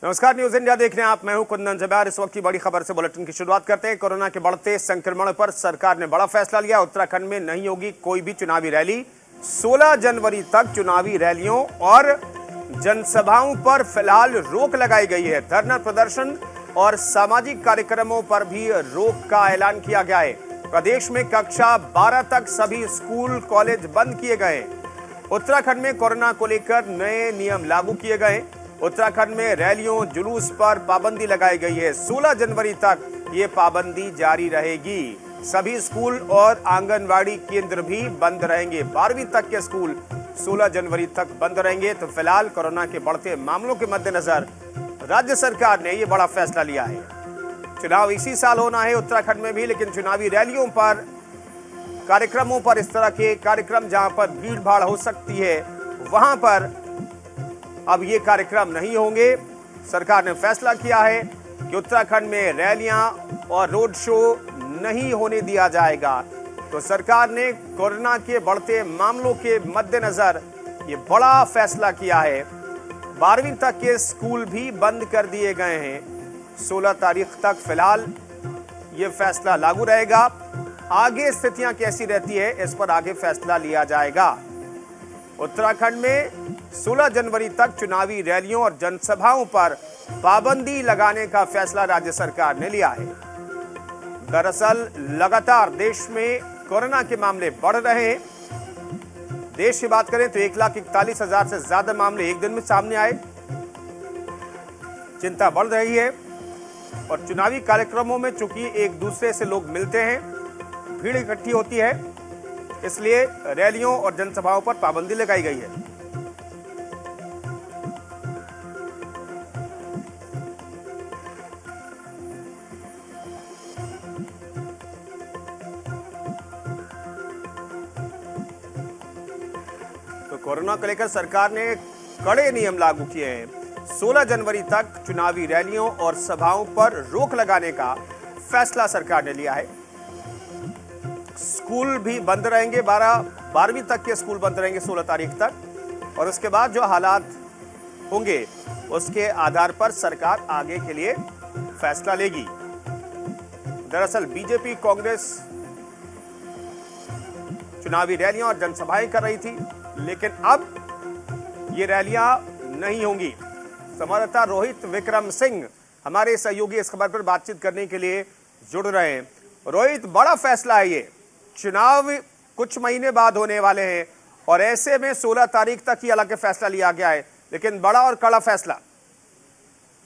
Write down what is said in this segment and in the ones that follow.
नमस्कार, news India देख रहे हैं आप। मैं हूं कुंदन जब्यार। इस वक्त की बड़ी खबर से बुलेटिन की शुरुआत करते हैं। कोरोना के बढ़ते संक्रमण पर सरकार ने बड़ा फैसला लिया। उत्तराखंड में नहीं होगी कोई भी चुनावी रैली। 16 जनवरी तक चुनावी रैलियों और जनसभाओं पर फिलहाल रोक लगाई गई है। धरना प्रदर्शन और सामाजिक कार्यक्रमों पर भी रोक का ऐलान किया गया है। प्रदेश में कक्षा 12 तक सभी स्कूल कॉलेज बंद किए गए। उत्तराखंड में कोरोना को लेकर नए नियम लागू किए गए। उत्तराखंड में रैलियों जुलूस पर पाबंदी लगाई गई है। 16 जनवरी तक ये पाबंदी जारी रहेगी। सभी स्कूल और आंगनवाड़ी केंद्र भी बंद रहेंगे। 12वीं तक के स्कूल 16 जनवरी तक बंद रहेंगे। तो फिलहाल कोरोना के बढ़ते मामलों के मद्देनजर राज्य सरकार ने ये बड़ा फैसला लिया है। चुनाव इसी साल होना है उत्तराखंड में भी, लेकिन चुनावी रैलियों पर, कार्यक्रमों पर, इस तरह के कार्यक्रम जहां पर भीड़ भाड़ हो सकती है, वहां पर अब ये कार्यक्रम नहीं होंगे। सरकार ने फैसला किया है कि उत्तराखंड में रैलियां और रोड शो नहीं होने दिया जाएगा। तो सरकार ने कोरोना के बढ़ते मामलों के मद्देनजर ये बड़ा फैसला किया है। 12वीं तक के स्कूल भी बंद कर दिए गए हैं। 16 तारीख तक फिलहाल ये फैसला लागू रहेगा। आगे स्थितियां कैसी रहती है, इस पर आगे फैसला लिया जाएगा। उत्तराखंड में 16 जनवरी तक चुनावी रैलियों और जनसभाओं पर पाबंदी लगाने का फैसला राज्य सरकार ने लिया है। दरअसल लगातार देश में कोरोना के मामले बढ़ रहे हैं। देश की बात करें तो 1,41,000 से ज्यादा मामले एक दिन में सामने आए। चिंता बढ़ रही है और चुनावी कार्यक्रमों में चूंकि एक दूसरे से लोग मिलते हैं, भीड़ इकट्ठी होती है, इसलिए रैलियों और जनसभाओं पर पाबंदी लगाई गई है। तो कोरोना को लेकर सरकार ने कड़े नियम लागू किए हैं। 16 जनवरी तक चुनावी रैलियों और सभाओं पर रोक लगाने का फैसला सरकार ने लिया है। स्कूल भी बंद रहेंगे। 12वीं तक के स्कूल बंद रहेंगे 16 तारीख तक, और उसके बाद जो हालात होंगे उसके आधार पर सरकार आगे के लिए फैसला लेगी। दरअसल बीजेपी, कांग्रेस चुनावी रैलियां और जनसभाएं कर रही थी, लेकिन अब ये रैलियां नहीं होंगी। संवाददाता रोहित विक्रम सिंह हमारे सहयोगी इस खबर पर बातचीत करने के लिए जुड़ रहे हैं। रोहित, बड़ा फैसला है ये। चुनाव कुछ महीने बाद होने वाले हैं और ऐसे में 16 तारीख तक ही अलग फैसला लिया गया है, लेकिन बड़ा और कड़ा फैसला।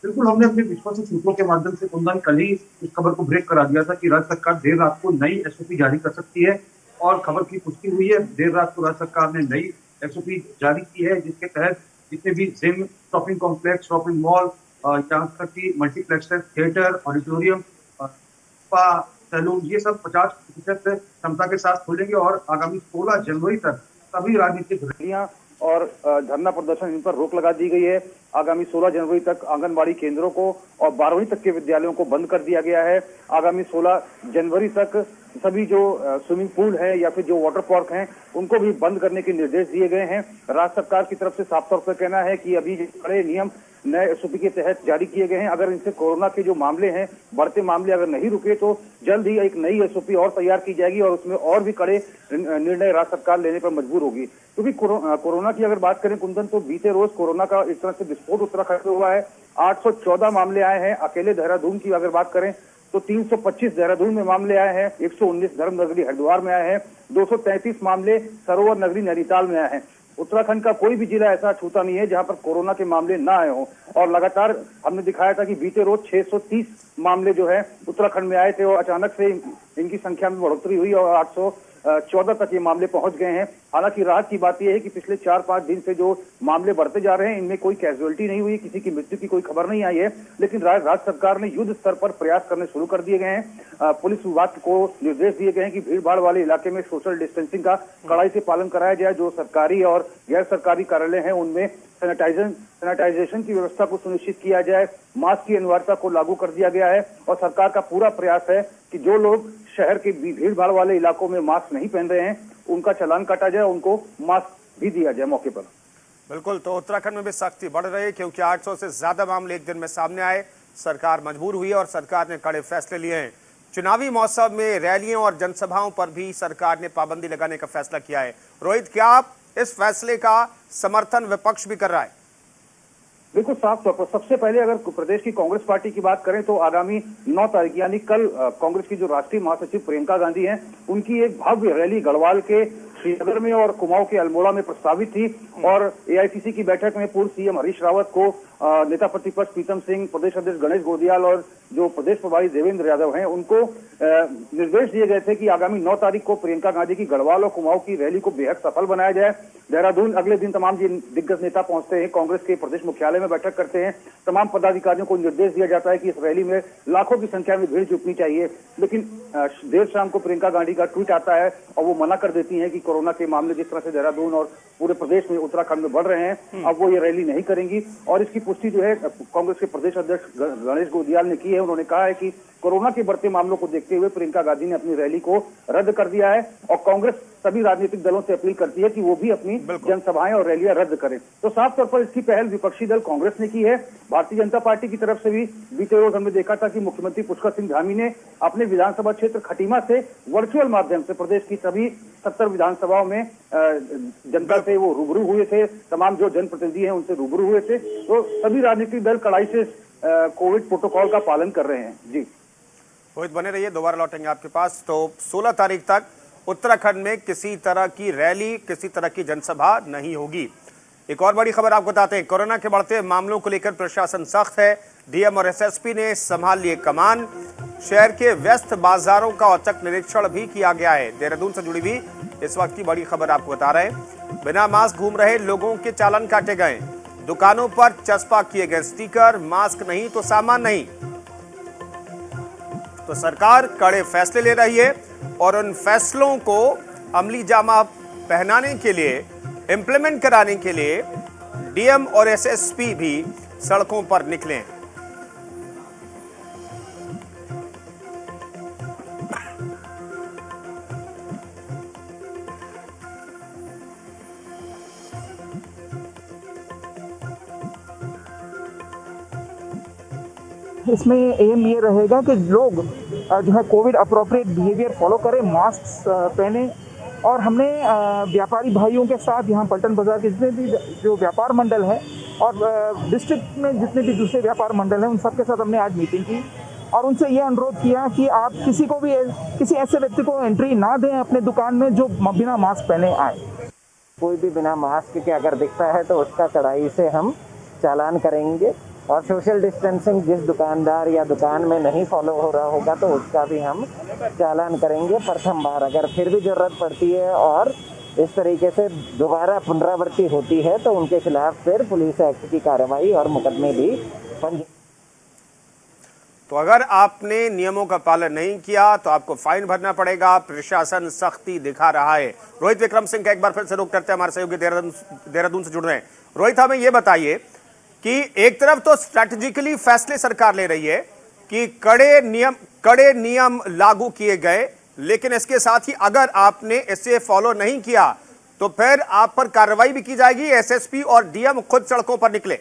बिल्कुल, हमने अपने विश्वसनीय सूत्रों के माध्यम से कुंदन कल ही इस खबर को ब्रेक करा दिया था कि राज्य सरकार देर रात को नई एसओपी जारी कर सकती है, और खबर की पुष्टि हुई है। देर रात को राज्य सरकार ने नई एसओपी जारी की है, जिसके तहत जितने भी gym, shopping complex, shopping mall, यहाँ तक की multiplex, theatre, auditorium, spa, salon, ये सब 50% क्षमता के साथ खुलेंगे और आगामी 16 जनवरी तक सभी राजनीतिक रैलियां और धरना प्रदर्शन, इन पर रोक लगा दी गई है। आगामी 16 जनवरी तक आंगनबाड़ी केंद्रों को और 12वीं तक के विद्यालयों को बंद कर दिया गया है। आगामी 16 जनवरी तक सभी जो स्विमिंग पूल है या फिर जो वाटर पार्क हैं, उनको भी बंद करने के निर्देश दिए गए हैं। राज्य सरकार की तरफ से साफ तौर पर कहना है कि अभी कड़े नियम नए एसओपी के तहत जारी किए गए हैं। अगर इनसे कोरोना के जो मामले हैं, बढ़ते मामले अगर नहीं रुके, तो जल्द ही एक नई एसओपी और तैयार की जाएगी और उसमें और भी कड़े निर्णय राज्य सरकार लेने पर मजबूर होगी। क्योंकि कोरोना की अगर बात करें कुंदन, तो बीते रोज कोरोना का इस तरह से विस्फोट उत्तराखंड में हुआ है। 814 मामले आए हैं। अकेले देहरादून की अगर बात करें तो 325 देहरादून में मामले आए हैं। 119 धर्मनगरी हरिद्वार में आए हैं। 233 मामले सरोवर नगरी नैनीताल में आए हैं। उत्तराखंड का कोई भी जिला ऐसा छूता नहीं है जहां पर कोरोना के मामले ना आए हों। और लगातार हमने दिखाया था कि बीते रोज 630 मामले जो है उत्तराखंड में आए थे, और अचानक से इनकी संख्या में बढ़ोतरी हुई और 814 तक ये मामले पहुंच गए हैं। हालांकि राहत की बात यह है कि पिछले 4-5 दिन से जो मामले बढ़ते जा रहे हैं, इनमें कोई कैजुअलिटी नहीं हुई, किसी की मृत्यु की कोई खबर नहीं आई है। लेकिन राज्य सरकार ने युद्ध स्तर पर प्रयास करने शुरू कर दिए गए हैं। पुलिस विभाग को निर्देश दिए गए हैं कि भीड़ भाड़ वाले इलाके में सोशल डिस्टेंसिंग का कड़ाई से पालन कराया जाए। जो सरकारी और गैर सरकारी कार्यालय हैं, उनमें सैनिटाइजेशन की व्यवस्था को सुनिश्चित किया जाए। मास्क की अनिवार्यता को लागू कर दिया गया है और सरकार का पूरा प्रयास है कि जो लोग शहर के भीड़ भाड़ वाले इलाकों में मास्क नहीं पहन रहे हैं, उनका चालान काटा जाए, उनको मास्क भी दिया जाए मौके पर। बिल्कुल, तो उत्तराखंड में भी सख्ती बढ़ रही है क्योंकि 800 से ज्यादा मामले एक दिन में सामने आए। सरकार मजबूर हुई और सरकार ने कड़े फैसले लिए हैं। चुनावी मौसम में रैलियों और जनसभाओं पर भी सरकार ने पाबंदी लगाने का फैसला किया है। रोहित, क्या आप इस फैसले का समर्थन विपक्ष भी कर रहा है? बिल्कुल साफ तौर पर सबसे पहले अगर प्रदेश की कांग्रेस पार्टी की बात करें तो आगामी 9 तारीख यानी कल कांग्रेस की जो राष्ट्रीय महासचिव प्रियंका गांधी हैं, उनकी एक भव्य रैली गढ़वाल के श्रीनगर में और कुमाऊं के अल्मोड़ा में प्रस्तावित थी। और एआईसीसी की बैठक में पूर्व सीएम हरीश रावत को नेता प्रतिपक्ष प्रीतम सिंह, प्रदेश अध्यक्ष गणेश गोदियाल और जो प्रदेश प्रभारी देवेंद्र यादव हैं, उनको निर्देश दिए गए थे कि आगामी 9 तारीख को प्रियंका गांधी की गढ़वाल और कुमाऊं की रैली को बेहद सफल बनाया जाए। देहरादून अगले दिन तमाम दिग्गज नेता पहुंचते हैं, कांग्रेस के प्रदेश मुख्यालय में बैठक करते हैं। तमाम पदाधिकारियों को निर्देश दिया जाता है कि इस रैली में लाखों की संख्या में भीड़ जुटनी चाहिए। लेकिन देर शाम को प्रियंका गांधी का ट्वीट आता है और वो मना कर देती हैं कि कोरोना के मामले जिस तरह से देहरादून और पूरे प्रदेश में, उत्तराखंड में बढ़ रहे हैं, अब वो ये रैली नहीं करेंगी। और इसकी पुष्टि जो है कांग्रेस के प्रदेश अध्यक्ष गणेश गोदियाल ने की है। उन्होंने कहा है कि कोरोना के बढ़ते मामलों को देखते हुए प्रियंका गांधी ने अपनी रैली को रद्द कर दिया है और कांग्रेस सभी राजनीतिक दलों से अपील करती है कि वो भी अपनी जनसभाएं और रैलियां रद्द करें। तो साफ तौर पर इसकी पहल विपक्षी दल कांग्रेस ने की है। भारतीय जनता पार्टी की तरफ से भी बीते रोज हमने देखा था कि मुख्यमंत्री पुष्कर सिंह धामी ने अपने विधानसभा क्षेत्र खटीमा से वर्चुअल माध्यम से प्रदेश की सभी 70 विधानसभाओं में जनता से वो रूबरू हुए थे। तमाम जो जनप्रतिनिधि हैं उनसे रूबरू हुए थे। तो सभी राजनीतिक दल कड़ाई से कोविड प्रोटोकॉल का पालन कर रहे हैं। जी रोहित, बने रहिए, दोबारा लौटेंगे आपके पास। तो 16 तारीख तक उत्तराखंड में किसी तरह की रैली, किसी तरह की जनसभा नहीं होगी। एक और बड़ी खबर आपको बताते हैं, कोरोना के बढ़ते मामलों को लेकर प्रशासन सख्त है। डीएम और एसएसपी ने संभाल लिए कमान। शहर के व्यस्त बाजारों का औचक निरीक्षण भी किया गया है। देहरादून से जुड़ी हुई इस वक्त की बड़ी खबर आपको बता रहे हैं। बिना मास्क घूम रहे लोगों के चालान काटे गए। दुकानों पर चस्पा किए गए स्टिकर, मास्क नहीं तो सामान नहीं। तो सरकार कड़े फैसले ले रही है और उन फैसलों को अमली जामा पहनाने के लिए, इंप्लीमेंट कराने के लिए डीएम और एसएसपी भी सड़कों पर निकले। इसमें एम ये रहेगा कि लोग जो है कोविड अप्रोप्रिएट बिहेवियर फॉलो करें, मास्क पहने। और हमने व्यापारी भाइयों के साथ यहाँ पलटन बाजार के जितने भी जो व्यापार मंडल है और डिस्ट्रिक्ट में जितने भी दूसरे व्यापार मंडल हैं, उन सब के साथ हमने आज मीटिंग की और उनसे ये अनुरोध किया कि आप किसी को भी, किसी ऐसे व्यक्ति को एंट्री ना दें अपने दुकान में जो बिना मास्क पहने आए। कोई भी बिना मास्क के अगर दिखता है तो उसका कड़ाई से हम चालान करेंगे और सोशल डिस्टेंसिंग जिस दुकानदार या दुकान में नहीं फॉलो हो रहा होगा तो उसका भी हम चालान करेंगे प्रथम बार। अगर फिर भी ज़रूरत पड़ती है और इस तरीके से दोबारा पुनरावृत्ति होती है तो उनके खिलाफ फिर पुलिस एक्ट की कार्रवाई और मुकदमे भी तो अगर आपने नियमों का पालन नहीं किया तो आपको फाइन भरना पड़ेगा। प्रशासन सख्ती दिखा रहा है। रोहित विक्रम सिंह का एक बार फिर से रुख करते हैं, हमारे सहयोगी देहरादून से जुड़ रहे हैं। रोहित, हमें यह बताइए कि एक तरफ तो स्ट्रैटेजिकली फैसले सरकार ले रही है कि कड़े नियम लागू किए गए, लेकिन इसके साथ ही अगर आपने इसे फॉलो नहीं किया तो फिर आप पर कार्रवाई भी की जाएगी। एसएसपी और डीएम खुद सड़कों पर निकले।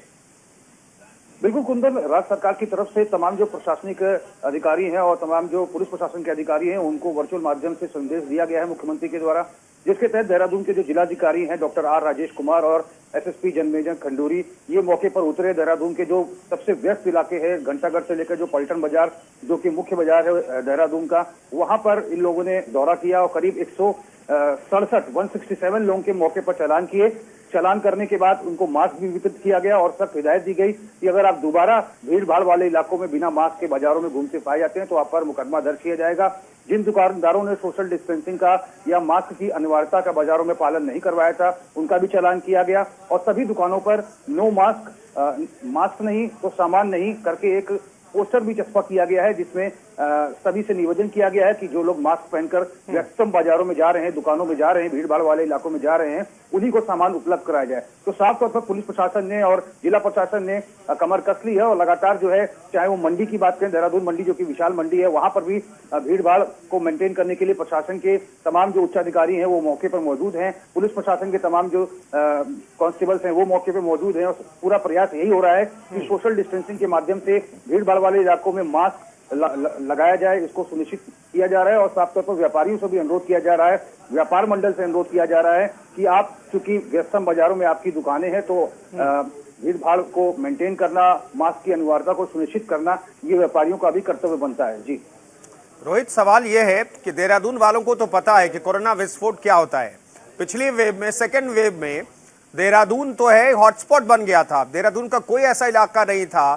बिल्कुल कुंदन, राज्य सरकार की तरफ से तमाम जो प्रशासनिक अधिकारी हैं और तमाम जो पुलिस प्रशासन के अधिकारी हैं उनको वर्चुअल माध्यम से संदेश दिया गया है मुख्यमंत्री के द्वारा, जिसके तहत देहरादून के जो जिलाधिकारी हैं डॉक्टर आर राजेश कुमार और एसएसपी जन्मेजय खंडूरी ये मौके पर उतरे। देहरादून के जो सबसे व्यस्त इलाके हैं घंटागढ़ से लेकर जो पलटन बाजार जो कि मुख्य बाजार है देहरादून का, वहां पर इन लोगों ने दौरा किया और करीब 167 लोगों के मौके पर चालान किए। चालान करने के बाद उनको मास्क भी वितरित किया गया और सख्त हिदायत दी गई कि अगर आप दोबारा भीड़ भाड़ वाले इलाकों में बिना मास्क के बाजारों में घूमते पाए जाते हैं तो आप पर मुकदमा दर्ज किया जाएगा। जिन दुकानदारों ने सोशल डिस्टेंसिंग का या मास्क की अनिवार्यता का बाजारों में पालन नहीं करवाया था उनका भी चालान किया गया और सभी दुकानों पर नो मास्क, मास्क नहीं तो सामान नहीं करके एक पोस्टर भी चस्पा किया गया है जिसमें सभी से निवेदन किया गया है कि जो लोग मास्क पहनकर व्यस्तम बाजारों में जा रहे हैं, दुकानों में जा रहे हैं, भीड़ भाड़ वाले इलाकों में जा रहे हैं, उन्हीं को सामान उपलब्ध कराया जाए। तो साफ तौर पर पुलिस प्रशासन ने और जिला प्रशासन ने कमर कस ली है और लगातार जो है, चाहे वो मंडी की बात करें, देहरादून मंडी जो कि विशाल मंडी है, वहां पर भी भीड़ भाड़ को मेंटेन करने के लिए प्रशासन के तमाम जो उच्चाधिकारी हैं वो मौके पर मौजूद हैं। पुलिस प्रशासन के तमाम जो कांस्टेबल्स हैं वो मौके पर मौजूद हैं और पूरा प्रयास यही हो रहा है कि सोशल डिस्टेंसिंग के माध्यम से भीड़ भाड़ वाले इलाकों में मास्क लगाया जाए, इसको सुनिश्चित किया जा रहा है। और साफ तौर पर व्यापारियों से भी अनुरोध किया जा रहा है, व्यापार मंडल से अनुरोध किया जा रहा है कि आप चूंकि व्यस्तम बाजारों में आपकी दुकानें हैं तो भीड़ भाड़ को मेंटेन करना, मास्क की अनिवार्यता को सुनिश्चित करना, ये व्यापारियों का भी कर्तव्य बनता है। जी रोहित, सवाल यह है कि देहरादून वालों को तो पता है कि कोरोना विस्फोट क्या होता है। पिछली वेव में, सेकेंड वेव में देहरादून तो है हॉटस्पॉट बन गया था। देहरादून का कोई ऐसा इलाका नहीं था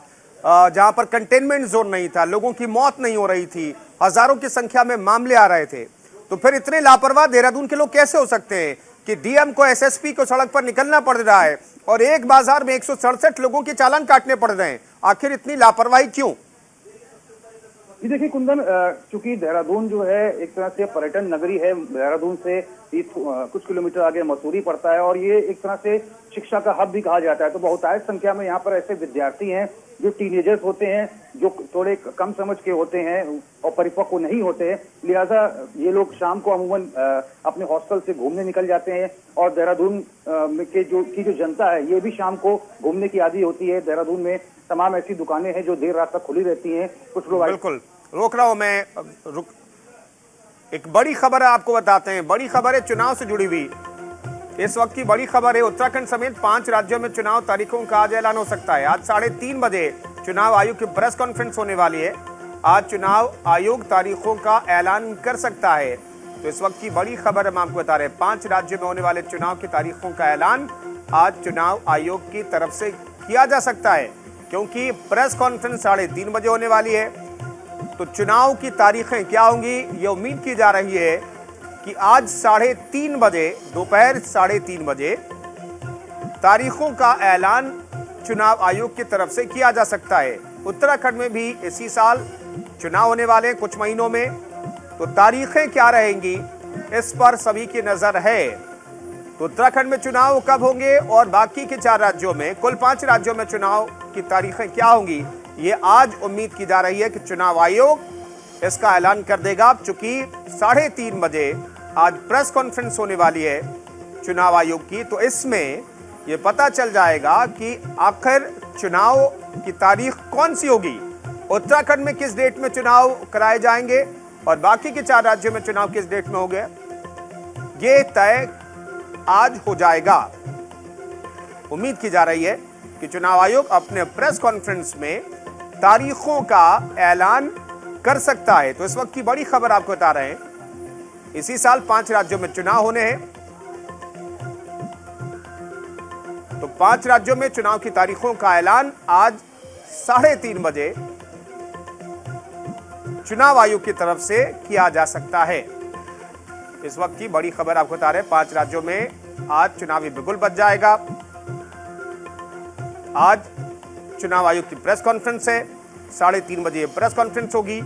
जहां पर कंटेनमेंट जोन नहीं था, लोगों की मौत नहीं हो रही थी, हजारों की संख्या में मामले आ रहे थे। तो फिर इतने लापरवाह देहरादून के लोग कैसे हो सकते हैं कि डीएम को, एसएसपी को सड़क पर निकलना पड़ रहा है और एक बाजार में 167 लोगों के चालान काटने पड़ रहे हैं? आखिर इतनी लापरवाही क्यों? जी देखिए कुंदन, चूंकि देहरादून जो है एक तरह से पर्यटन नगरी है, देहरादून से कुछ किलोमीटर आगे मसूरी पड़ता है और ये एक तरह से शिक्षा का हब भी कहा जाता है। तो बहुतायत संख्या में यहाँ पर ऐसे विद्यार्थी हैं जो टीनेजर्स होते हैं, जो थोड़े कम समझ के होते हैं और परिपक्व नहीं होते, लिहाजा ये लोग शाम को अमूमन अपने हॉस्टल से घूमने निकल जाते हैं। और देहरादून की जो जनता है ये भी शाम को घूमने की आदी होती है। देहरादून में तमाम ऐसी दुकानें हैं जो देर रात तक खुली रहती हैं। कुछ लोग बिल्कुल रोक रहा हूं मैं, एक बड़ी खबर है आपको बताते हैं। बड़ी खबर है चुनाव से जुड़ी हुई। इस वक्त की बड़ी खबर है, उत्तराखंड समेत 5 राज्यों में चुनाव तारीखों का आज ऐलान हो सकता है। आज 3:30 बजे चुनाव आयोग की प्रेस कॉन्फ्रेंस होने वाली है। आज चुनाव आयोग तारीखों का ऐलान कर सकता है। तो इस वक्त की बड़ी खबर हम आपको बता रहे हैं, 5 राज्यों में होने वाले चुनाव की तारीखों का ऐलान आज चुनाव आयोग की तरफ से किया जा सकता है, क्योंकि प्रेस कॉन्फ्रेंस 3:30 बजे होने वाली है। तो चुनाव की तारीखें क्या होंगी, ये उम्मीद की जा रही है कि आज 3:30 बजे, दोपहर 3:30 बजे तारीखों का ऐलान चुनाव आयोग की तरफ से किया जा सकता है। उत्तराखंड में भी इसी साल चुनाव होने वाले कुछ महीनों में, तो तारीखें क्या रहेंगी इस पर सभी की नजर है। तो उत्तराखंड में चुनाव कब होंगे और बाकी के 4 राज्यों में, कुल 5 राज्यों में चुनाव की तारीखें क्या होंगी, ये आज उम्मीद की जा रही है कि चुनाव आयोग इसका ऐलान कर देगा। चूंकि 3:30 बजे आज प्रेस कॉन्फ्रेंस होने वाली है चुनाव आयोग की, तो इसमें ये पता चल जाएगा कि आखिर चुनाव की तारीख कौन सी होगी, उत्तराखंड में किस डेट में चुनाव कराए जाएंगे और बाकी के 4 राज्यों में चुनाव किस डेट में होंगे, ये तय आज हो जाएगा। उम्मीद की जा रही है कि चुनाव आयोग अपने प्रेस कॉन्फ्रेंस में तारीखों का ऐलान कर सकता है। तो इस वक्त की बड़ी खबर आपको बता रहे हैं, इसी साल 5 राज्यों में चुनाव होने हैं। तो 5 राज्यों में चुनाव की तारीखों का ऐलान आज 3:30 बजे चुनाव आयोग की तरफ से किया जा सकता है। इस वक्त की बड़ी खबर आपको बता रहे हैं, 5 राज्यों में आज चुनावी बिगुल बज जाएगा। आज चुनाव आयोग की प्रेस कॉन्फ्रेंस है, 3:30 बजे प्रेस कॉन्फ्रेंस होगी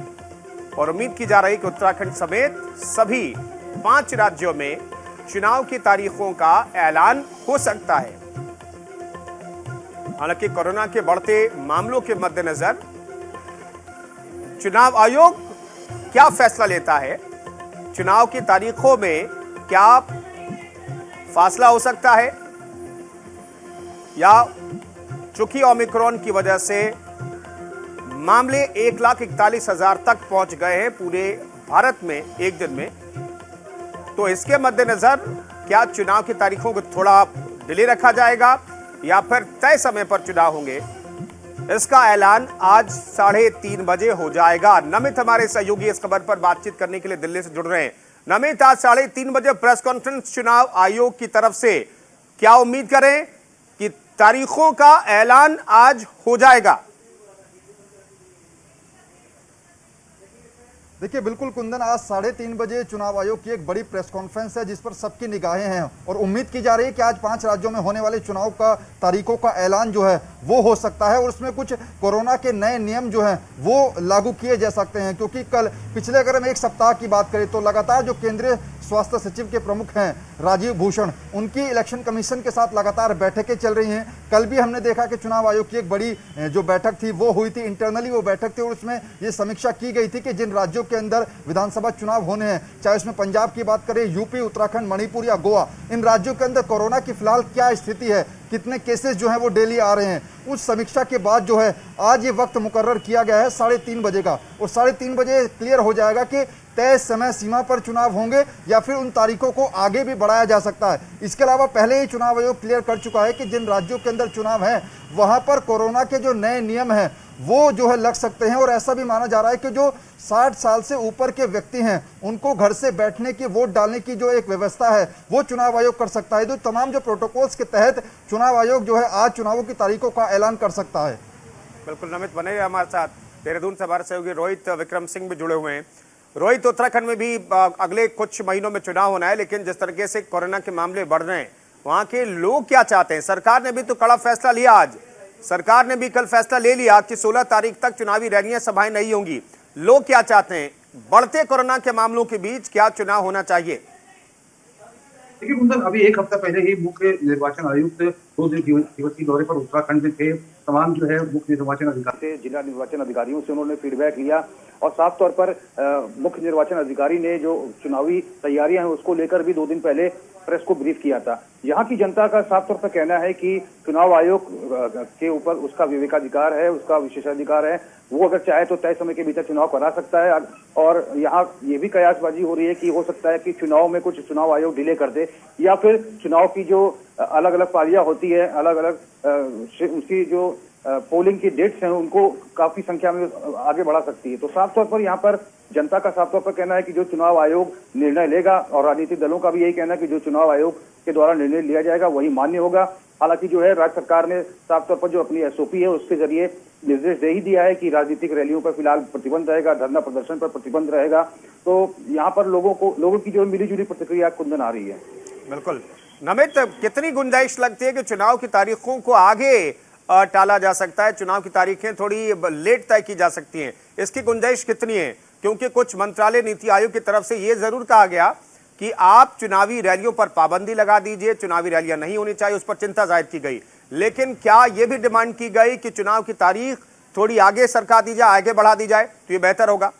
और उम्मीद की जा रही है कि उत्तराखंड समेत सभी 5 राज्यों में चुनाव की तारीखों का ऐलान हो सकता है। हालांकि कोरोना के बढ़ते मामलों के मद्देनजर चुनाव आयोग क्या फैसला लेता है, चुनाव की तारीखों में क्या फासला हो सकता है, या चूंकि ओमिक्रॉन की वजह से मामले 1,41,000 तक पहुंच गए हैं पूरे भारत में एक दिन में, तो इसके मद्देनजर क्या चुनाव की तारीखों को थोड़ा डिले रखा जाएगा या फिर तय समय पर चुनाव होंगे, इसका ऐलान आज 3:30 बजे हो जाएगा। नमित हमारे सहयोगी इस खबर पर बातचीत करने के लिए दिल्ली से जुड़ रहे हैं। नमित, आज 3:30 बजे प्रेस कॉन्फ्रेंस चुनाव आयोग की तरफ से, क्या उम्मीद करें कि तारीखों का ऐलान आज हो जाएगा? देखिए बिल्कुल कुंदन, आज 3:30 बजे चुनाव आयोग की एक बड़ी प्रेस कॉन्फ्रेंस है जिस पर सबकी निगाहें हैं और उम्मीद की जा रही है कि आज 5 राज्यों में होने वाले चुनाव का तारीखों का ऐलान जो है वो हो सकता है और उसमें कुछ कोरोना के नए नियम जो हैं वो लागू किए जा सकते हैं। क्योंकि कल पिछले अगर हम एक सप्ताह की बात करें तो लगातार जो केंद्रीय स्वास्थ्य सचिव के प्रमुख हैं राजीव भूषण, उनकी इलेक्शन कमीशन के साथ लगातार बैठकें चल रही हैं। कल भी हमने देखा कि चुनाव आयोग की एक बड़ी जो बैठक थी वो हुई थी, इंटरनली वो बैठक थी और उसमें ये समीक्षा की गई थी कि जिन राज्यों के अंदर विधानसभा चुनाव होने हैं, चाहे उसमें पंजाब की बात करें, यूपी, उत्तराखंड, मणिपुर या गोवा, इन राज्यों के अंदर कोरोना की फिलहाल क्या स्थिति है, कितने केसेस जो हैं वो डेली आ रहे हैं। उस समीक्षा के बाद जो है आज ये वक्त मुकर्रर किया गया है 3:30 बजे का और 3:30 बजे क्लियर हो जाएगा कि तय समय सीमा पर चुनाव होंगे या फिर उन तारीखों को आगे भी बढ़ाया जा सकता है। इसके अलावा पहले ही चुनाव आयोग क्लियर कर चुका है कि जिन राज्यों के अंदर चुनाव है वहां पर कोरोना के जो नए नियम हैं वो जो है लग सकते हैं और ऐसा भी माना जा रहा है कि जो 60 साल से ऊपर के व्यक्ति हैं उनको घर से बैठने की, वोट डालने की जो एक व्यवस्था है वो चुनाव आयोग कर सकता है। तो तमाम जो प्रोटोकॉल्स के तहत चुनाव आयोग जो है आज चुनावों की तारीखों का ऐलान कर सकता है। बिल्कुल नमित बने हमारे साथ देहरादून से हमारे सहयोगी रोहित विक्रम सिंह भी जुड़े हुए हैं। रोहित, उत्तराखंड में भी अगले कुछ महीनों में चुनाव होना है, लेकिन जिस तरीके से कोरोना के मामले बढ़ रहे हैं वहां के लोग क्या चाहते हैं? सरकार ने भी तो कड़ा फैसला लिया, आज सरकार ने भी कल फैसला ले लिया कि 16 तारीख तक चुनावी रैलियां, सभाएं नहीं होंगी। लोग क्या चाहते हैं? बढ़ते कोरोना के मामलों के बीच क्या चुनाव होना चाहिए? देखिए कुंदन, अभी एक हफ्ता पहले ही मुख्य निर्वाचन आयुक्त 2 दिवसीय दौरे पर उत्तराखंड में थे। तमाम जो है मुख्य निर्वाचन अधिकारी, जिला निर्वाचन अधिकारियों से उन्होंने फीडबैक लिया और साफ तौर पर मुख्य निर्वाचन अधिकारी ने जो चुनावी तैयारियां हैं उसको लेकर भी 2 दिन पहले प्रेस को ब्रीफ किया था। यहाँ की जनता का साफ तौर पर कहना है कि चुनाव आयोग के ऊपर उसका विवेकाधिकार है, उसका विशेषाधिकार है। वो अगर चाहे तो तय समय के भीतर चुनाव करा सकता है और यहाँ ये भी कयासबाजी हो रही है कि हो सकता है कि चुनाव में कुछ चुनाव आयोग डिले कर दे या फिर चुनाव की जो अलग अलग पालियां होती है, अलग अलग उसकी जो पोलिंग की डेट्स हैं उनको काफी संख्या में आगे बढ़ा सकती है। तो साफ तौर पर यहाँ पर जनता का साफ तौर पर कहना है कि जो चुनाव आयोग निर्णय लेगा और राजनीतिक दलों का भी यही कहना है कि जो चुनाव आयोग के द्वारा निर्णय लिया जाएगा वही मान्य होगा। हालांकि जो है राज्य सरकार ने साफ तौर पर जो अपनी एसओपी है उसके जरिए निर्देश दे ही दिया है कि राजनीतिक रैलियों पर फिलहाल प्रतिबंध रहेगा, धरना प्रदर्शन पर प्रतिबंध रहेगा। तो यहाँ पर लोगों की जो मिलीजुली प्रतिक्रिया कुंदन आ रही है। बिल्कुल नमित, कितनी गुंजाइश लगती है कि चुनाव की तारीखों को आगे टाला जा सकता है, चुनाव की तारीखें थोड़ी लेट तय की जा सकती हैं, इसकी गुंजाइश कितनी है? क्योंकि कुछ मंत्रालय, नीति आयोग की तरफ से ये जरूर कहा गया कि आप चुनावी रैलियों पर पाबंदी लगा दीजिए, चुनावी रैलियां नहीं होनी चाहिए, उस पर चिंता जाहिर की गई। लेकिन क्या यह भी डिमांड की गई कि चुनाव की तारीख थोड़ी आगे सरका दी जाए, आगे बढ़ा दी जाए तो ये बेहतर होगा?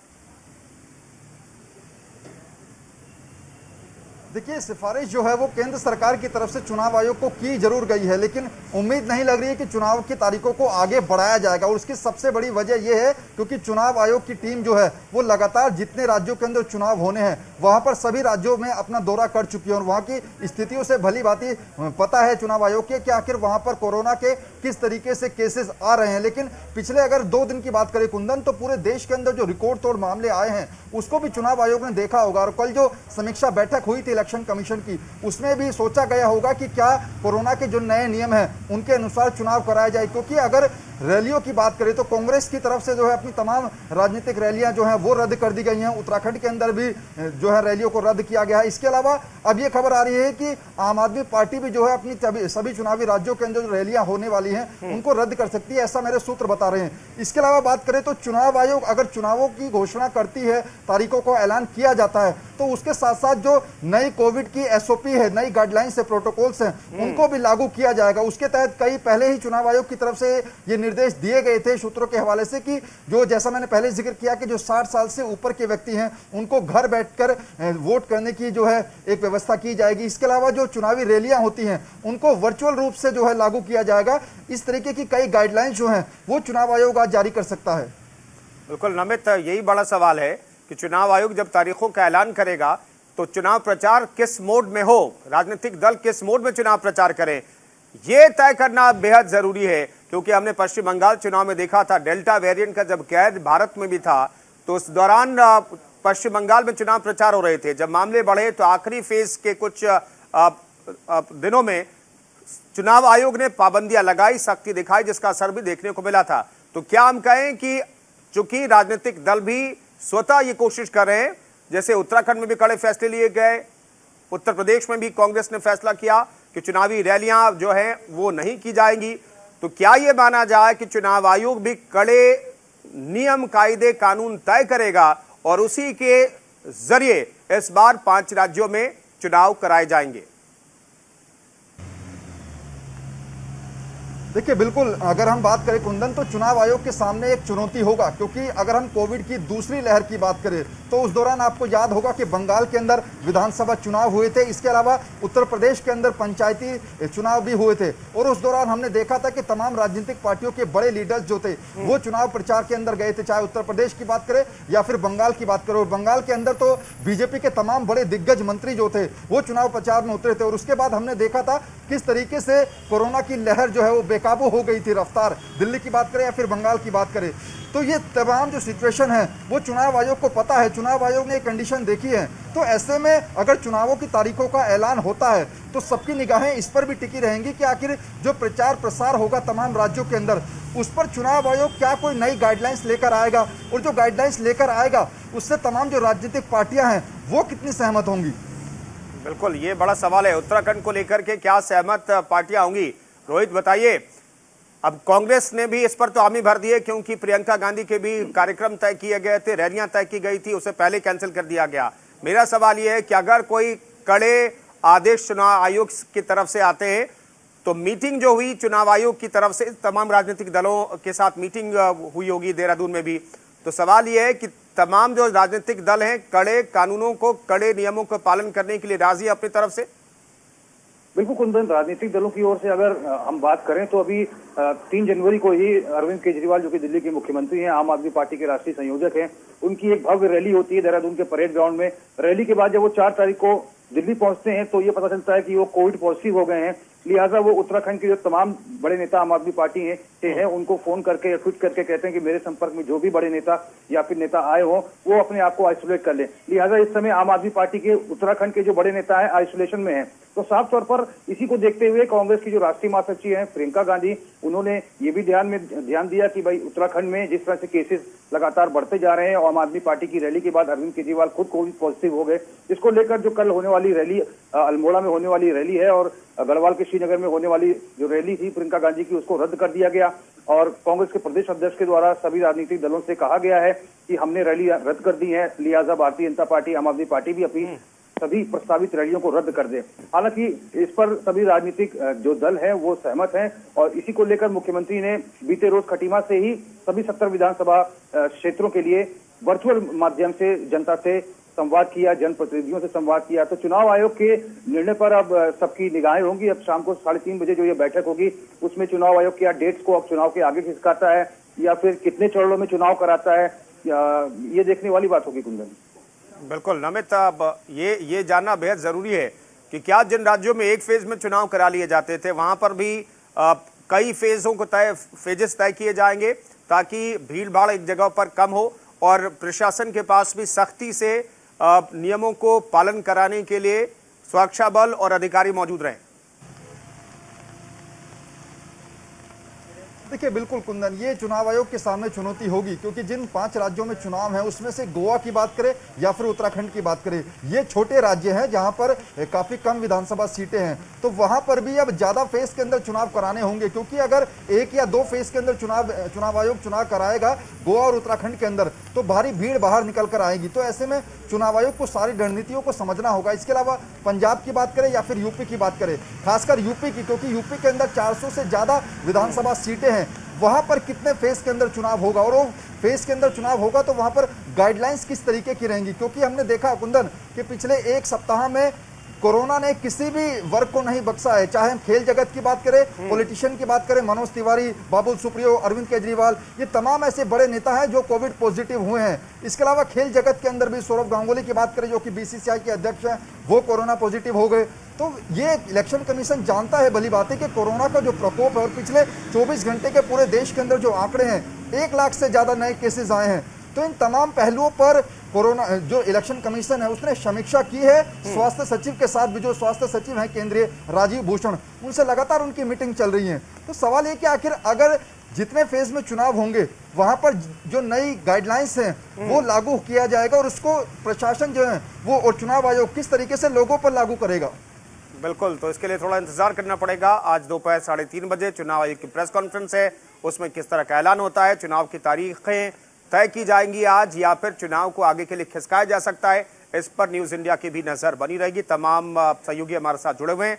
देखिए, सिफारिश जो है वो केंद्र सरकार की तरफ से चुनाव आयोग को की जरूर गई है, लेकिन उम्मीद नहीं लग रही है कि चुनाव की तारीखों को आगे बढ़ाया जाएगा। और उसकी सबसे बड़ी वजह यह है क्योंकि चुनाव आयोग की टीम जो है वो लगातार जितने राज्यों के अंदर चुनाव होने हैं वहां पर सभी राज्यों में अपना दौरा कर चुकी है और वहां की स्थितियों से भली भांति पता है चुनाव आयोग के कि आखिर वहां पर कोरोना के किस तरीके से केसेस आ रहे हैं। लेकिन पिछले अगर 2 दिन की बात करें कुंदन, तो पूरे देश के अंदर जो रिकॉर्ड तोड़ मामले आए हैं उसको भी चुनाव आयोग ने देखा होगा। और कल जो समीक्षा बैठक हुई थी इलेक्शन कमीशन की, उसमें भी सोचा गया होगा कि क्या कोरोना के जो नए नियम हैं उनके अनुसार चुनाव कराया जाए। क्योंकि अगर रैलियों की बात करें तो कांग्रेस की तरफ से जो है अपनी तमाम राजनीतिक रैलियां जो हैं वो रद्द कर दी गई हैं। उत्तराखंड के अंदर भी जो है रैलियों को रद्द किया गया है। इसके अलावा अब ये खबर आ रही है कि आम आदमी पार्टी भी जो है अपनी सभी चुनावी राज्यों के अंदर जो रैलियां होने वाली हैं उनको रद्द कर सकती है, ऐसा मेरे सूत्र बता रहे हैं। इसके अलावा बात करें तो चुनाव आयोग अगर चुनावों की घोषणा करती है, तारीखों को ऐलान किया जाता है, तो उसके साथ साथ जो नई कोविड की एसओपी है, नई गाइडलाइंस है, प्रोटोकॉल्स हैं, उनको भी लागू किया जाएगा। उसके तहत कई पहले ही चुनाव आयोग की तरफ से ये निर्देश दिए गए थे सूत्रों के हवाले से कि जो जैसा मैंने पहले जिक्र किया कि जो 60 साल से ऊपर के व्यक्ति हैं उनको घर बैठकर वोट करने की जो है एक व्यवस्था की जाएगी। इसके अलावा जो चुनावी रैलियां होती हैं उनको वर्चुअल रूप से जो है लागू किया जाएगा। इस तरीके की कई गाइडलाइंस जो हैं वो चुनाव आयोग आज जारी कर सकता है। बिल्कुल नमित, यही बड़ा सवाल है कि चुनाव आयोग जब तारीखों का ऐलान करेगा तो चुनाव प्रचार किस मोड में हो, राजनीतिक दल किस मोड में चुनाव प्रचार करें, यह तय करना बेहद जरूरी है। क्योंकि हमने पश्चिम बंगाल चुनाव में देखा था, डेल्टा वेरिएंट का जब कैद भारत में भी था तो उस दौरान पश्चिम बंगाल में चुनाव प्रचार हो रहे थे। जब मामले बढ़े तो आखिरी फेज के कुछ दिनों में चुनाव आयोग ने पाबंदियां लगाई, सख्ती दिखाई, जिसका असर भी देखने को मिला था। तो क्या हम कहें कि चूंकि राजनीतिक दल भी स्वतः ये कोशिश कर रहे हैं, जैसे उत्तराखंड में भी कड़े फैसले लिए गए, उत्तर प्रदेश में भी कांग्रेस ने फैसला किया कि चुनावी रैलियां जो है वो नहीं की जाएंगी, तो क्या यह माना जाए कि चुनाव आयोग भी कड़े नियम कायदे कानून तय करेगा और उसी के जरिए इस बार 5 राज्यों में चुनाव कराए जाएंगे? देखिए बिल्कुल, अगर हम बात करें कुंदन, तो चुनाव आयोग के सामने एक चुनौती होगा, क्योंकि अगर हम कोविड की दूसरी लहर की बात करें तो उस दौरान आपको याद होगा कि बंगाल के अंदर विधानसभा चुनाव हुए थे, इसके अलावा उत्तर प्रदेश के अंदर पंचायती चुनाव भी हुए थे, और उस दौरान हमने देखा था कि तमाम राजनीतिक पार्टियों के बड़े लीडर्स जो थे वो चुनाव प्रचार के अंदर गए थे, चाहे उत्तर प्रदेश की बात करें या फिर बंगाल की बात करें। बंगाल के अंदर तो बीजेपी के तमाम बड़े दिग्गज मंत्री जो थे वो चुनाव प्रचार में उतरे थे, और उसके बाद हमने देखा था किस तरीके से कोरोना की लहर जो है वो बेकाबू हो गई थी रफ्तार, दिल्ली की बात करें या फिर बंगाल की बात करें। तो ये तमाम जो सिचुएशन है वो चुनाव आयोग को पता है, चुनाव आयोग ने एक कंडीशन देखी है। तो ऐसे में अगर चुनावों की तारीखों का ऐलान होता है तो सबकी निगाहें इस पर भी टिकी रहेंगी कि आखिर जो प्रचार प्रसार होगा तमाम राज्यों के अंदर, उस पर चुनाव आयोग क्या कोई नई गाइडलाइंस लेकर आएगा, और जो गाइडलाइंस लेकर आएगा उससे तमाम जो राजनीतिक पार्टियां हैं वो कितनी सहमत होंगी। बिल्कुल, ये बड़ा सवाल है। उत्तराखंड को लेकर के क्या सहमत पार्टियां होंगी? रोहित बताइए। अब कांग्रेस ने भी इस पर तो हामी भर दी है, क्योंकि प्रियंका गांधी के भी कार्यक्रम तय किए गए थे, रैलियां तय की गई थी, उसे पहले कैंसिल कर दिया गया। मेरा सवाल यह है कि अगर कोई कड़े आदेश चुनाव आयोग की तरफ से आते हैं तो मीटिंग जो हुई चुनाव आयोग की तरफ से, तमाम राजनीतिक दलों के साथ मीटिंग हुई होगी देहरादून में भी, तो सवाल यह है कि तमाम जो राजनीतिक दल हैं कड़े कानूनों को, कड़े नियमों का पालन करने के लिए राजी अपनी तरफ से? बिल्कुल कुंदन, राजनीतिक दलों की ओर से अगर हम बात करें तो अभी 3 जनवरी को ही अरविंद केजरीवाल, जो कि दिल्ली के मुख्यमंत्री हैं, आम आदमी पार्टी के राष्ट्रीय संयोजक हैं, उनकी एक भव्य रैली होती है देहरादून के परेड ग्राउंड में। रैली के बाद जब वो 4 तारीख को दिल्ली पहुंचते हैं तो ये पता चलता है कि वो कोविड पॉजिटिव हो गए हैं। लिहाजा वो उत्तराखंड के जो तमाम बड़े नेता आम आदमी पार्टी हैं उनको फोन करके या ट्वीट करके कहते हैं कि मेरे संपर्क में जो भी बड़े नेता या फिर नेता आए हो वो अपने आप को आइसोलेट कर ले। लिहाजा इस समय आम आदमी पार्टी के उत्तराखंड के जो बड़े नेता हैं आइसोलेशन में हैं। तो साफ तौर पर इसी को देखते हुए कांग्रेस की जो राष्ट्रीय महासचिव हैं प्रियंका गांधी, उन्होंने ये भी ध्यान दिया कि भाई उत्तराखंड में जिस तरह से केसेस लगातार बढ़ते जा रहे हैं और आम आदमी पार्टी की रैली के बाद अरविंद केजरीवाल खुद कोविड पॉजिटिव हो गए, इसको लेकर जो कल होने वाली रैली अल्मोड़ा में होने वाली रैली है और गढ़वाल के श्रीनगर में होने वाली जो रैली थी प्रियंका गांधी की, उसको रद्द कर दिया गया। और कांग्रेस के प्रदेश अध्यक्ष के द्वारा सभी राजनीतिक दलों से कहा गया है कि हमने रैली रद्द कर दी है, लिहाजा भारतीय जनता पार्टी, आम आदमी पार्टी भी अपनी सभी प्रस्तावित रैलियों को रद्द कर दे। हालांकि इस पर सभी राजनीतिक जो दल हैं वो सहमत हैं और इसी को लेकर मुख्यमंत्री ने बीते रोज खटीमा से ही सभी 70 विधानसभा क्षेत्रों के लिए वर्चुअल माध्यम से जनता से संवाद किया, जनप्रतिनिधियों से संवाद किया। तो चुनाव आयोग के निर्णय पर अब सबकी निगाहें होंगी। अब शाम को 3:30 बजे जो ये बैठक होगी उसमें चुनाव आयोग क्या डेट्स को अब चुनाव के आगे खिसकाता है या फिर कितने चरणों में चुनाव कराता है, ये देखने वाली बात होगी कुंदन। बिल्कुल नमित, अब ये जानना बेहद जरूरी है कि क्या जिन राज्यों में एक फेज में चुनाव करा लिए जाते थे वहां पर भी कई फेजों को फेजेस तय किए जाएंगे ताकि भीड़ भाड़ एक जगह पर कम हो और प्रशासन के पास भी सख्ती से नियमों को पालन कराने के लिए सुरक्षा बल और अधिकारी मौजूद रहें? देखिए बिल्कुल कुंदन, ये चुनाव आयोग के सामने चुनौती होगी, क्योंकि जिन 5 राज्यों में चुनाव है उसमें से गोवा की बात करें या फिर उत्तराखंड की बात करें, ये छोटे राज्य हैं जहां पर काफी कम विधानसभा सीटें हैं। तो वहां पर भी अब ज्यादा फेज के अंदर चुनाव कराने होंगे, क्योंकि अगर 1 या 2 फेज के अंदर चुनाव आयोग चुनाव कराएगा गोवा और उत्तराखंड के अंदर तो भारी भीड़ बाहर निकल कर आएगी। तो ऐसे में चुनाव आयोग को सारी रणनीतियों को समझना होगा। इसके अलावा पंजाब की बात करें या फिर यूपी की बात करें, खासकर यूपी की, क्योंकि यूपी के अंदर 400 से ज्यादा विधानसभा सीटें हैं, वहां पर कितने फेज के अंदर चुनाव होगा और वो फेज के अंदर चुनाव होगा तो वहां पर गाइडलाइंस किस तरीके की रहेंगी। क्योंकि हमने देखा कुंदन कि पिछले 1 सप्ताह में कोरोना ने किसी भी वर्ग को नहीं बख्शा है, चाहे हम खेल जगत की बात करें, पॉलिटिशियन की बात करें, मनोज तिवारी, बाबुल सुप्रियो, अरविंद केजरीवाल, ये तमाम ऐसे बड़े नेता हैं जो कोविड पॉजिटिव हुए हैं। इसके अलावा खेल जगत के अंदर भी सौरभ गांगुली की बात करें जो कि बीसीसीआई के अध्यक्ष हैं, वो कोरोना पॉजिटिव हो गए। तो ये इलेक्शन कमीशन जानता है भली बात है कि कोरोना का जो प्रकोप है और पिछले 24 घंटे के पूरे देश के अंदर जो आंकड़े हैं 1 लाख से ज्यादा नए केसेस आए हैं। तो इन तमाम पहलुओं पर कोरोना जो इलेक्शन कमीशन है उसने समीक्षा की है स्वास्थ्य सचिव के साथ भी, जो स्वास्थ्य सचिव हैं केंद्रीय राजीव भूषण, उनसे लगातार उनकी मीटिंग चल रही है। तो सवाल ये कि आखिर अगर जितने फेज में चुनाव होंगे वहां पर जो नई गाइडलाइंस हैं वो लागू किया जाएगा और उसको प्रशासन जो है वो और चुनाव आयोग किस तरीके से लोगों पर लागू करेगा। बिल्कुल, तो इसके लिए थोड़ा इंतजार करना पड़ेगा। आज दोपहर 3:30 बजे चुनाव आयोग की प्रेस कॉन्फ्रेंस है, उसमें किस तरह का ऐलान होता है, चुनाव की तारीखें तय की जाएंगी आज या फिर चुनाव को आगे के लिए खिसकाया जा सकता है, इस पर न्यूज इंडिया की भी नजर बनी रहेगी। तमाम सहयोगी हमारे साथ जुड़े हुए हैं।